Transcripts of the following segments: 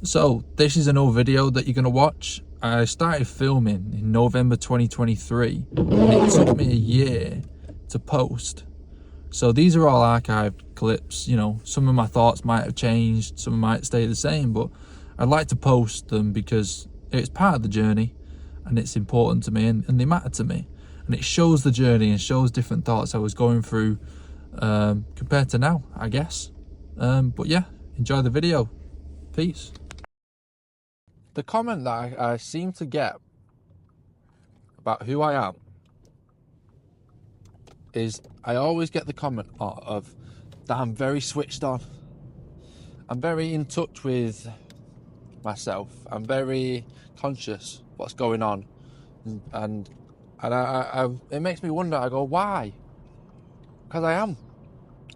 So this is an old video that you're going to watch. I started filming in November 2023 and it took me a year to post. So these are all archived clips. You know, some of my thoughts might have changed, some might stay the same, but I'd like to post them because it's part of the journey and it's important to me, and they matter to me, and it shows the journey and shows different thoughts I was going through compared to now, I guess. But yeah, enjoy the video. Peace. The comment that I seem to get about who I am is I always get the comment of that I'm very switched on. I'm very in touch with myself. I'm very conscious what's going on, and I it makes me wonder. I go, why? Because I am,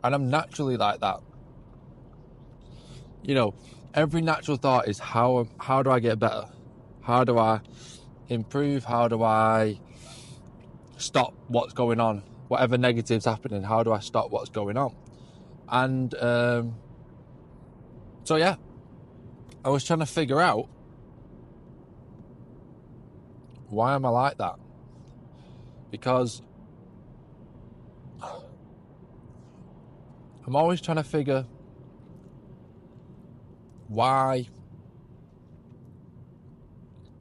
and I'm naturally like that. You know, every natural thought is how do I get better? How do I improve? How do I stop what's going on? Whatever negative's happening, how do I stop what's going on? And so yeah, I was trying to figure out, why am I like that? Because I'm always trying to figure why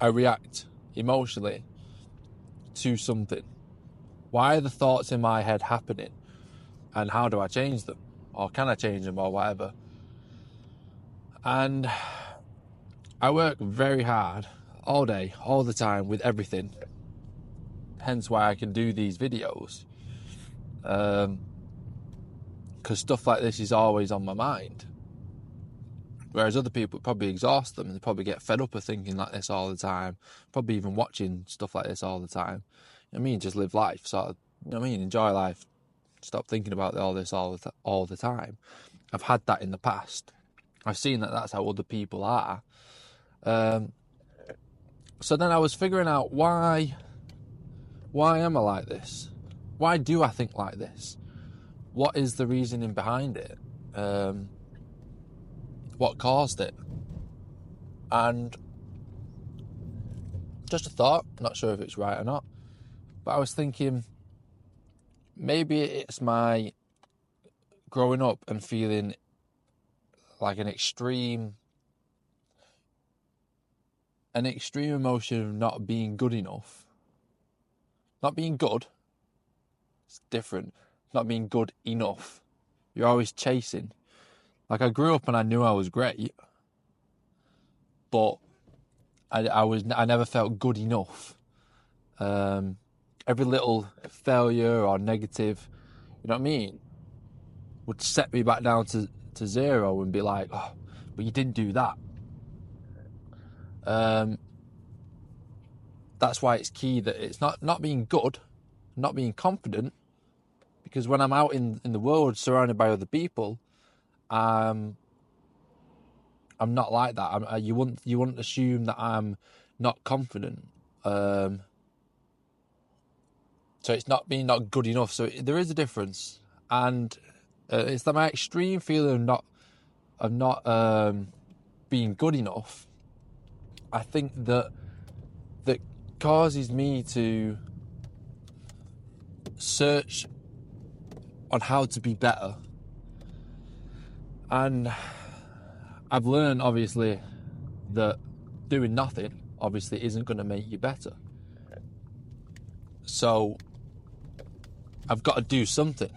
I react emotionally to something. Why are the thoughts in my head happening? And how do I change them? Or can I change them, or whatever? And I work very hard all day, all the time, with everything. Hence why I can do these videos. Because stuff like this is always on my mind. Whereas other people probably exhaust them and they probably get fed up of thinking like this all the time. Probably even watching stuff like this all the time. I mean, just live life, sort of, you know what I mean? Enjoy life. Stop thinking about all this all the time. I've had that in the past. I've seen that that's how other people are. So then I was figuring out why am I like this? Why do I think like this? What is the reasoning behind it? What caused it? And just a thought, not sure if it's right or not, but I was thinking maybe it's my growing up and feeling like an extreme emotion of not being good enough. Not being good, it's different. Not being good enough. You're always chasing. Like, I grew up and I knew I was great, but I never felt good enough. Every little failure or negative, you know what I mean, would set me back down to zero and be like, oh, but you didn't do that. That's why it's key that it's not being good, not being confident, because when I'm out in the world surrounded by other people, I'm not like that. You wouldn't assume that I'm not confident. So it's not being not good enough. So there is a difference, and it's that my extreme feeling of not being good enough. I think that causes me to search on how to be better, and I've learned, obviously, that doing nothing, obviously, isn't going to make you better. So I've got to do something,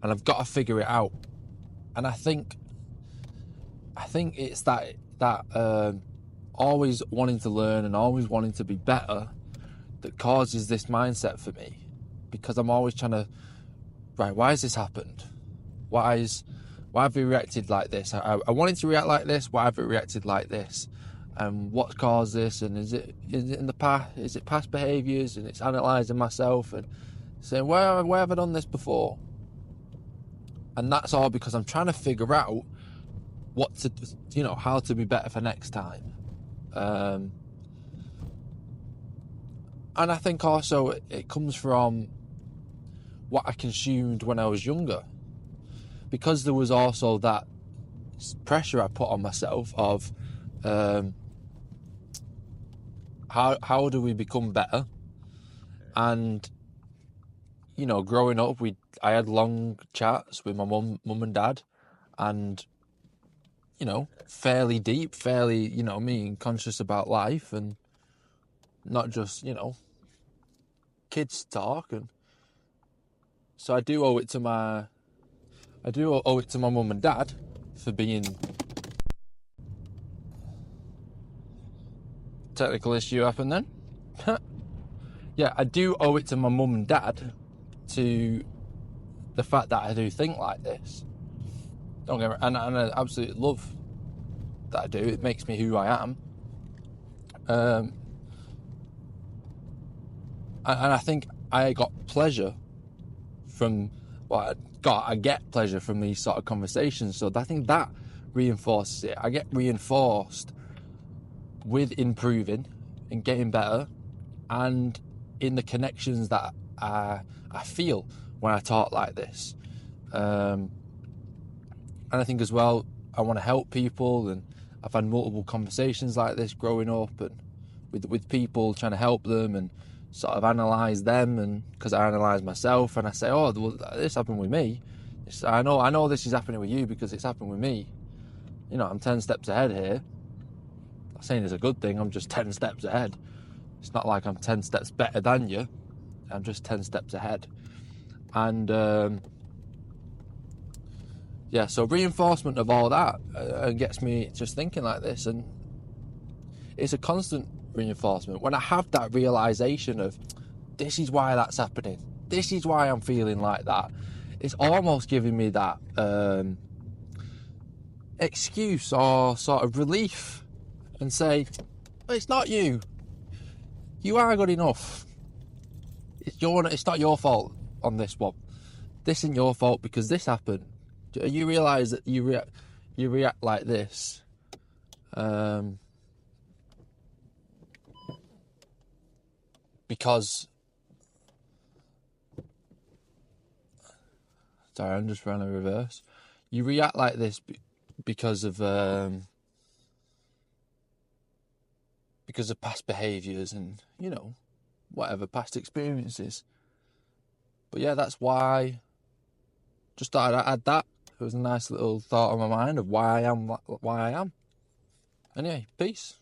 and I've got to figure it out. And I think it's that always wanting to learn and always wanting to be better that causes this mindset for me, because I'm always trying to, right, why has this happened? Why have we reacted like this? I wanted to react like this. Why have we reacted like this? And what's caused this? And is it in the past? Is it past behaviours? And it's analysing myself and saying, where have I done this before? And that's all because I'm trying to figure out how to be better for next time. And I think also it comes from what I consumed when I was younger, because there was also that pressure I put on myself of How do we become better? And you know, growing up, I had long chats with my mum and dad, and you know, fairly deep, fairly, you know, me conscious about life, and not just, you know, kids talk. And so I do owe it to my mum and dad for being. Technical issue happened then. Yeah, I do owe it to my mum and dad to the fact that I do think like this. Don't get me, and I absolutely love that I do. It makes me who I am. And I think I got pleasure from, well, I get pleasure from these sort of conversations. So I think that reinforces it. I get reinforced with improving and getting better, and in the connections that I feel when I talk like this. And I think as well, I want to help people, and I've had multiple conversations like this growing up, and with people, trying to help them and sort of analyse them, and because I analyse myself and I say, oh, well, this happened with me. I know this is happening with you because it's happened with me. You know, I'm 10 steps ahead here. I'm not saying it's a good thing, I'm just 10 steps ahead. It's not like I'm 10 steps better than you. I'm just 10 steps ahead. And yeah, so reinforcement of all that gets me just thinking like this, and it's a constant reinforcement. When I have that realisation of, this is why that's happening, this is why I'm feeling like that, it's almost giving me that excuse or sort of relief, and say, it's not you. You are good enough. It's not your fault on this one. This isn't your fault because this happened. You realise that you react like this. Because, sorry, I'm just trying to reverse. You react like this because of past behaviours and, you know, whatever, past experiences. But yeah, that's why. Just thought I'd add that. It was a nice little thought on my mind of why I am. Anyway, peace.